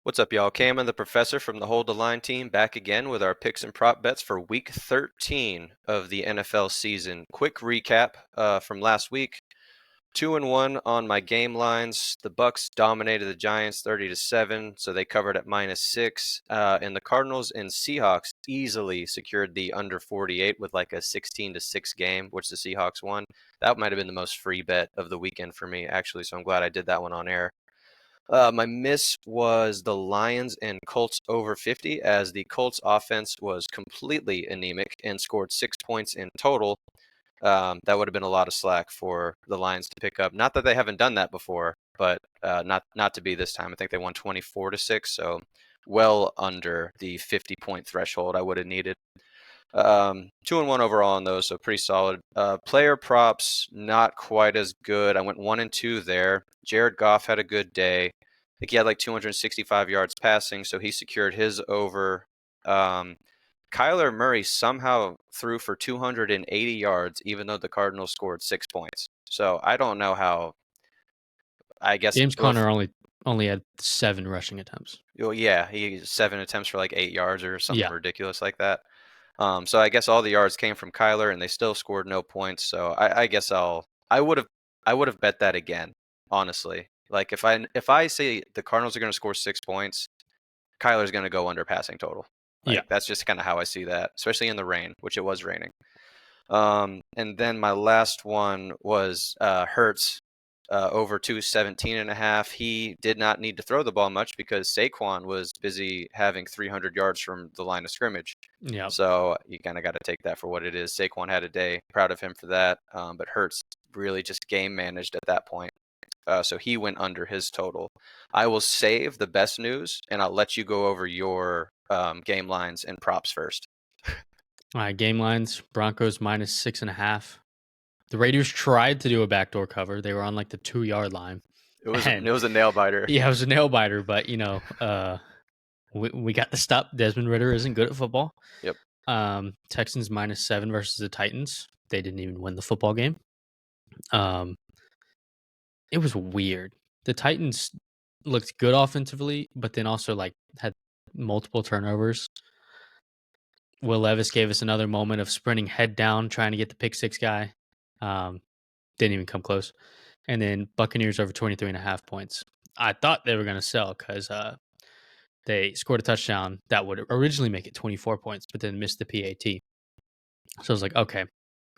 What's up, y'all? Cam and the Professor from the Hold the Line team back again with our picks and prop bets for Week 13 of the NFL season. Quick recap from last week: 2-1 on my game lines. The Bucks dominated the Giants 30-7, so they covered at -6. And the Cardinals and Seahawks easily secured the under 48 with like a 16-6 game, which the Seahawks won. That might have been the most free bet of the weekend for me, actually. So I'm glad I did that one on air. My miss was the Lions and Colts over 50, as the Colts offense was completely anemic and scored 6 points in total. That would have been a lot of slack for the Lions to pick up. Not that they haven't done that before, but not to be this time. I think they won 24-6, so well under the 50-point threshold I would have needed. 2-1 overall on those, so pretty solid. Player props, not quite as good. I went 1-2 there. Jared Goff had a good day. I think he had like 265 yards passing, so he secured his over. Kyler Murray somehow threw for 280 yards, even though the Cardinals scored 6 points. So I don't know how. I guess James Conner only had 7 rushing attempts. well, yeah, he 7 attempts for like 8 yards or something Yeah. ridiculous like that. So I guess all the yards came from Kyler, and they still scored no points. So I guess I would have bet that again, honestly. Like if I say the Cardinals are going to score 6 points, Kyler's going to go under passing total. Yeah. Like that's just kind of how I see that, especially in the rain, which it was raining. And then my last one was Hurts over 217.5. He did not need to throw the ball much because Saquon was busy having 300 yards from the line of scrimmage. Yeah. So you kind of got to take that for what it is. Saquon had a day. Proud of him for that. But Hurts really just game managed at that point. So he went under his total. I will save the best news, and I'll let you go over your game lines and props first. All right. Game lines: Broncos -6.5. The Raiders tried to do a backdoor cover. They were on like the 2-yard line. It And was a nail biter. yeah, it was a nail biter, but we got the stop. Desmond Ritter isn't good at football. Yep. Texans -7 versus the Titans. They didn't even win the football game. Um, it was weird. The Titans looked good offensively, but then also like had multiple turnovers. Will Levis gave us another moment of sprinting head down, trying to get the pick six guy. Didn't even come close. And then Buccaneers over 23.5 points. I thought they were going to sell because they scored a touchdown that would originally make it 24 points, but then missed the PAT. So I was like, okay,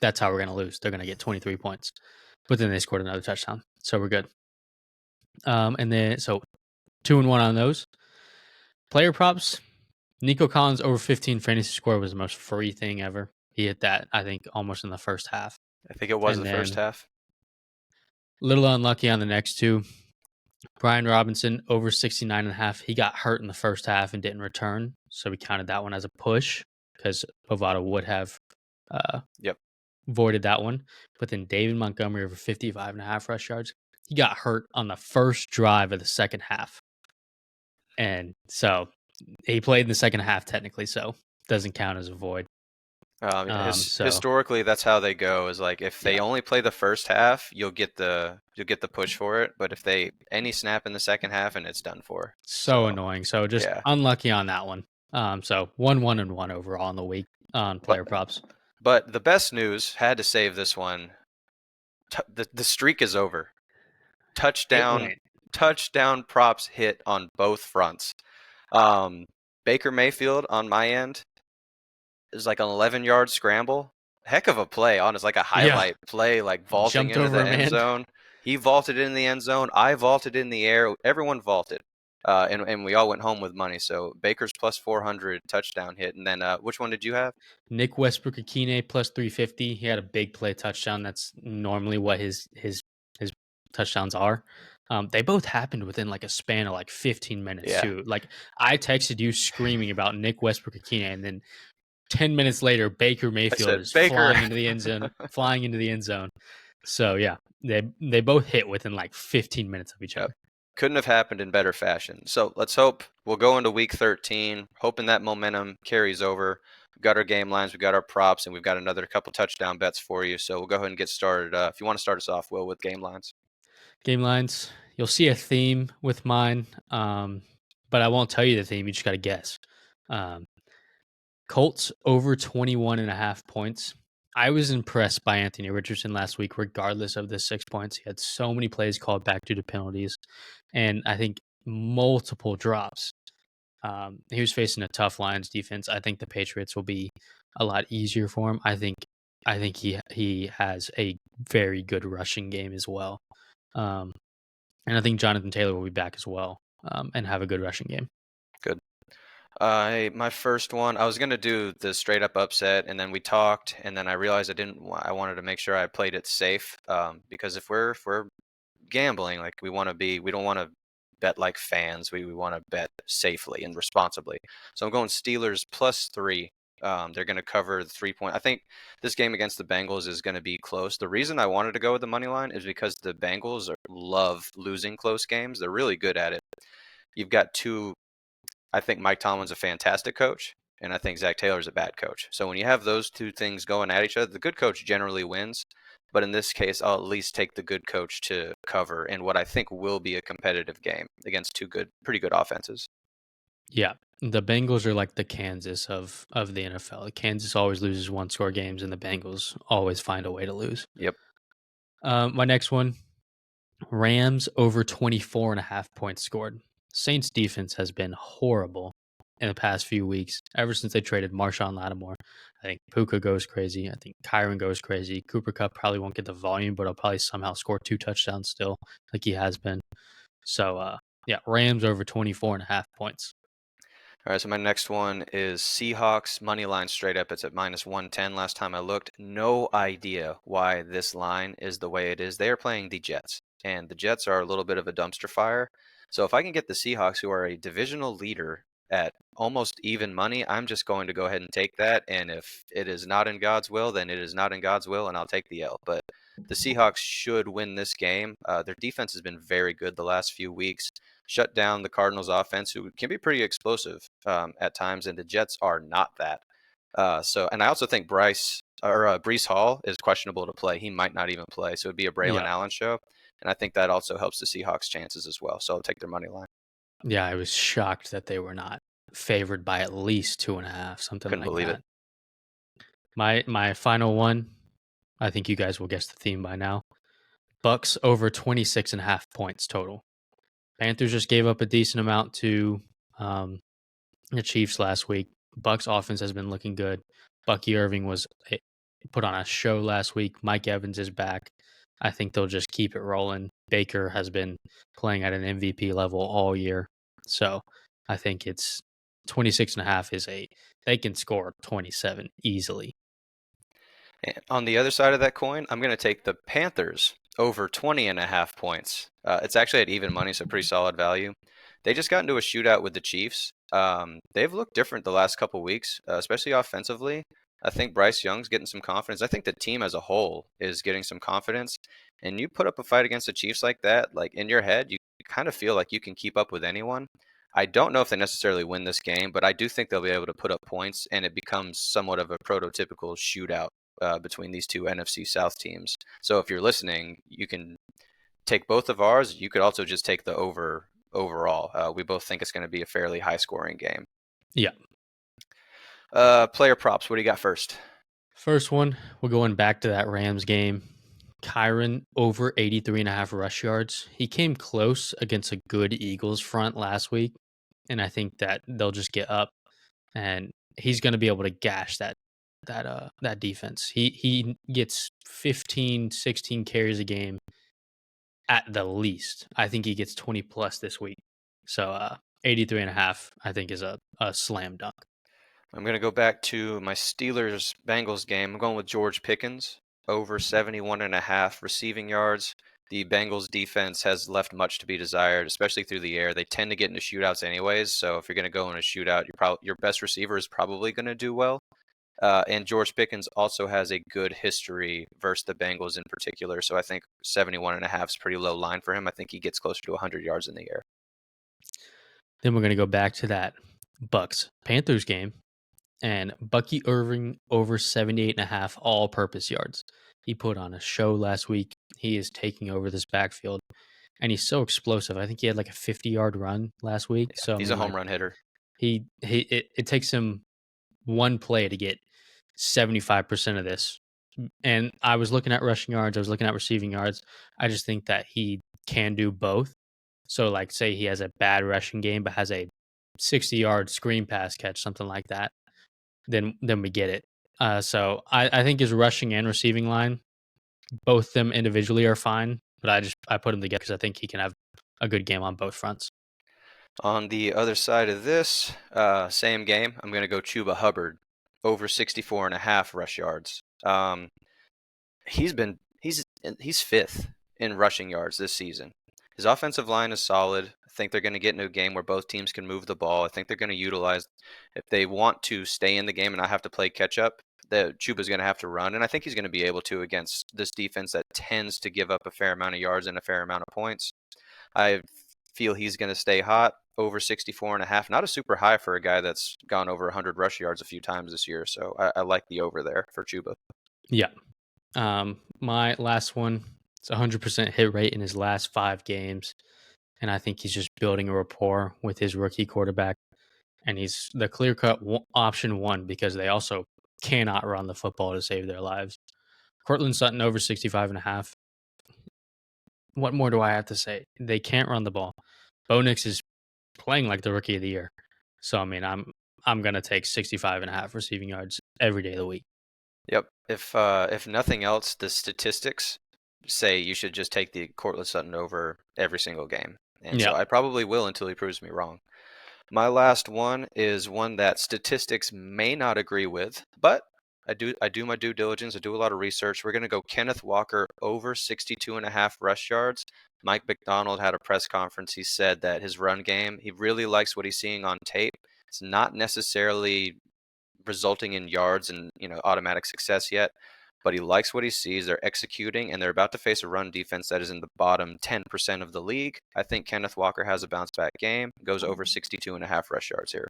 that's how we're going to lose. They're going to get 23 points. But then they scored another touchdown. So we're good. And then, so 2-1 on those. Player props. Nico Collins over 15 fantasy score was the most free thing ever. He hit that, I think, almost in the first half. I think it was And the then first half. little unlucky on the next two. Brian Robinson over 69.5. He got hurt in the first half and didn't return. So we counted that one as a push because Bovada would have Yep. voided that one. But then David Montgomery over 55.5 rush yards. He got hurt on the first drive of the second half. And so he played in the second half technically, so doesn't count as a void. Historically, that's how they go. Is like if they only play the first half, you'll get the push for it. But if they any snap in the second half, and it's done for. So annoying. So just yeah. unlucky on that one. So 1-1 overall in the week on player props. But the best news, had to save this one. The streak is over. Touchdown props hit on both fronts. Baker Mayfield on my end is like an 11-yard scramble. Heck of a play, honest, like a highlight play, like vaulting Jumped into over the a end man. zone. He vaulted in the end zone. I vaulted in the air. Everyone vaulted. And we all went home with money. So Baker's plus 400 touchdown hit. And then which one did you have? Nick Westbrook-Akine plus 350. He had a big play touchdown. That's normally what his touchdowns are. They both happened within like a span of like 15 minutes too. Like I texted you screaming about Nick Westbrook-Akine, and then 10 minutes later, Baker Mayfield is flying into the end zone. So yeah, they both hit within like 15 minutes of each other. Couldn't have happened in better fashion. So let's hope we'll go into week 13, hoping that momentum carries over. We've got our game lines, we've got our props, and we've got another couple touchdown bets for you. So we'll go ahead and get started. If you want to start us off, Will, with game lines. Game lines. You'll see a theme with mine, but but I won't tell you the theme. You just got to guess. Um, Colts over 21.5 points. I was impressed by Anthony Richardson last week, regardless of the 6 points. He had so many plays called back due to penalties, and I think multiple drops. He was facing a tough Lions defense. I think the Patriots will be a lot easier for him. I think he has a very good rushing game as well. Um, and I think Jonathan Taylor will be back as well, and have a good rushing game. Good. My first one, I was gonna do the straight up upset, and then we talked, and then I realized I didn't. I wanted to make sure I played it safe, because if we're gambling, like we don't want to bet like fans. We want to bet safely and responsibly. So I'm going Steelers +3. They're going to cover the 3 point. I think this game against the Bengals is going to be close. The reason I wanted to go with the money line is because the Bengals love losing close games. They're really good at it. You've got two. I think Mike Tomlin's a fantastic coach, and I think Zach Taylor's a bad coach. So when you have those two things going at each other, the good coach generally wins. But in this case, I'll at least take the good coach to cover in what I think will be a competitive game against two pretty good offenses. Yeah, the Bengals are like the Kansas of the NFL. Kansas always loses one score games, and the Bengals always find a way to lose. Yep. My next one, Rams over 24.5 points scored. Saints defense has been horrible in the past few weeks, ever since they traded Marshawn Lattimore. I think Puka goes crazy. I think Kyron goes crazy. Cooper Cup probably won't get the volume, but he'll probably somehow score 2 touchdowns still, like he has been. So, yeah, Rams over 24.5 points. All right, so my next one is Seahawks money line straight up. It's at -110 last time I looked. No idea why this line is the way it is. They are playing the Jets, and the Jets are a little bit of a dumpster fire. So if I can get the Seahawks, who are a divisional leader, at almost even money, I'm just going to go ahead and take that. And if it is not in God's will, then it is not in God's will, and I'll take the L. But the Seahawks should win this game. Their defense has been very good the last few weeks, shut down the Cardinals offense, who can be pretty explosive at times, and the Jets are not that. And I also think Brees Hall is questionable to play. He might not even play, so it'd be a Braylon Yeah. Allen show, and I think that also helps the Seahawks' chances as well. So I'll take their money line. Yeah, I was shocked that they were not favored by at least 2.5, something Couldn't like believe it. that. My final one, I think you guys will guess the theme by now. Bucks over 26.5 points total. Panthers just gave up a decent amount to um, the Chiefs last week. Bucks offense has been looking good. Bucky Irving was put on a show last week. Mike Evans is back. I think they'll just keep it rolling. Baker has been playing at an MVP level all year. So I think it's 26.5 is they can score 27 easily. And on the other side of that coin, I'm going to take the Panthers over 20.5 points. It's actually at even money, so pretty solid value. They just got into a shootout with the Chiefs. They've looked different the last couple weeks, especially offensively. I think Bryce Young's getting some confidence. I think the team as a whole is getting some confidence. And you put up a fight against the Chiefs like that, like in your head, you kind of feel like you can keep up with anyone. I don't know if they necessarily win this game, but I do think they'll be able to put up points, and it becomes somewhat of a prototypical shootout between these two NFC South teams. So if you're listening, you can take both of ours. You could also just take the overall. We both think it's going to be a fairly high scoring game. Yeah. Player props. What do you got first? First one, we're going back to that Rams game. Kyron over 83.5 rush yards. He came close against a good Eagles front last week, and I think that they'll just get up and he's going to be able to gash that defense. He gets 15, 16 carries a game at the least. I think he gets 20 plus this week. So 83.5 I think is a slam dunk. I'm going to go back to my Steelers Bengals game. I'm going with George Pickens over 71.5 receiving yards. The Bengals defense has left much to be desired, especially through the air. They tend to get into shootouts anyways, so if you're going to go in a shootout, your best receiver is probably going to do well. And George Pickens also has a good history versus the Bengals in particular, so I think 71.5 is a pretty low line for him. I think he gets closer to 100 yards in the air. Then we're going to go back to that Bucks Panthers game and Bucky Irving over 78.5 all purpose yards. He put on a show last week. He is taking over this backfield. and he's so explosive. I think he had like a 50-yard run last week. Yeah, So I he's a mean, home like run hitter. it takes him one play to get 75% of this. And I was looking at rushing yards, I was looking at receiving yards. I just think that he can do both. So, like, say he has a bad rushing game, but has a 60-yard screen pass catch, something like that, then we get it. So I think his rushing and receiving line, both them individually are fine, but I put him together because I think he can have a good game on both fronts. On the other side of this, same game, I'm going to go Chuba Hubbard over 64 and a half rush yards. He's fifth in rushing yards this season. His offensive line is solid. I think they're going to get into a game where both teams can move the ball. I think they're going to utilize, if they want to stay in the game and not have to play catch up, the Chuba's going to have to run, and I think he's going to be able to against this defense that tends to give up a fair amount of yards and a fair amount of points. I feel he's going to stay hot over 64 and a half. Not a super high for a guy that's gone over 100 rush yards a few times this year, so I like the over there for Chuba. Yeah. My last one, it's 100% hit rate in his last 5 games. And I think he's just building a rapport with his rookie quarterback. And he's the clear cut option one because they also cannot run the football to save their lives. Cortland Sutton over 65 and a half. What more do I have to say? They can't run the ball. Bo Nix is playing like the rookie of the year. So I mean, I'm gonna take 65 and a half receiving yards every day of the week. Yep. If nothing else, the statistics say you should just take the Cortland Sutton over every single game. And so Yeah. I probably will until he proves me wrong. My last one is one that statistics may not agree with, but I do my due diligence. I do a lot of research. We're going to go Kenneth Walker over 62 and a half rush yards. Mike McDonald had a press conference. He said that his run game, he really likes what he's seeing on tape. It's not necessarily resulting in yards and automatic success yet, but he likes what he sees. They're executing, and they're about to face a run defense that is in the bottom 10% of the league. I think Kenneth Walker has a bounce back game, goes over 62 and a half rush yards here.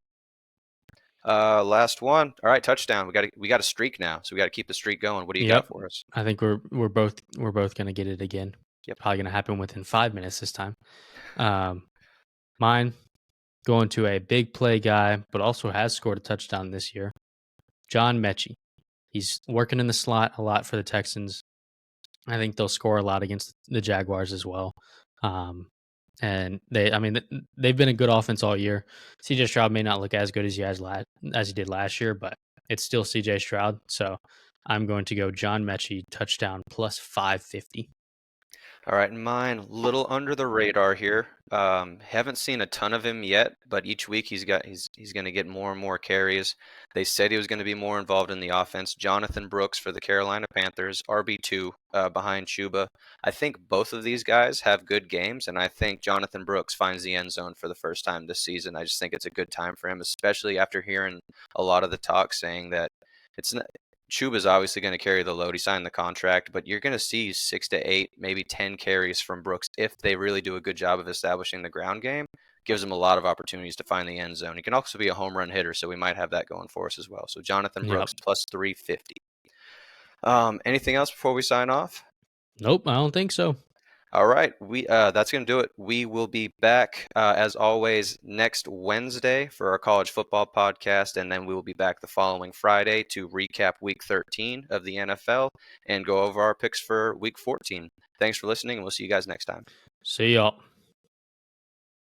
Last one. All right, touchdown. We got a streak now, so we got to keep the streak going. What do you got Yep. for us? I think we're both gonna get it again. Yep. Probably gonna happen within 5 minutes this time. Um, Mine going to a big play guy, but also has scored a touchdown this year. John Mechie. He's working in the slot a lot for the Texans. I think they'll score a lot against the Jaguars as well. And they've been a good offense all year. CJ Stroud may not look as good as he did last year, but it's still CJ Stroud. So I'm going to go John Mechie touchdown plus 550. All right, mine little under the radar here. Haven't seen a ton of him yet, but each week he's going to get more and more carries. They said he was going to be more involved in the offense. Jonathan Brooks for the Carolina Panthers, RB2 behind Chuba. I think both of these guys have good games, and I think Jonathan Brooks finds the end zone for the first time this season. I just think it's a good time for him, especially after hearing a lot of the talk saying that it's not, Chuba's obviously going to carry the load. He signed the contract, but you're going to see 6 to 8, maybe 10 carries from Brooks if they really do a good job of establishing the ground game. Gives him a lot of opportunities to find the end zone. He can also be a home run hitter, so we might have that going for us as well. So Jonathan Yep. Brooks plus 350. Anything else before we sign off? Nope, I don't think so. All right, that's going to do it. We will be back as always next Wednesday for our college football podcast, and then we will be back the following Friday to recap Week 13 of the NFL and go over our picks for Week 14. Thanks for listening, and we'll see you guys next time. See y'all.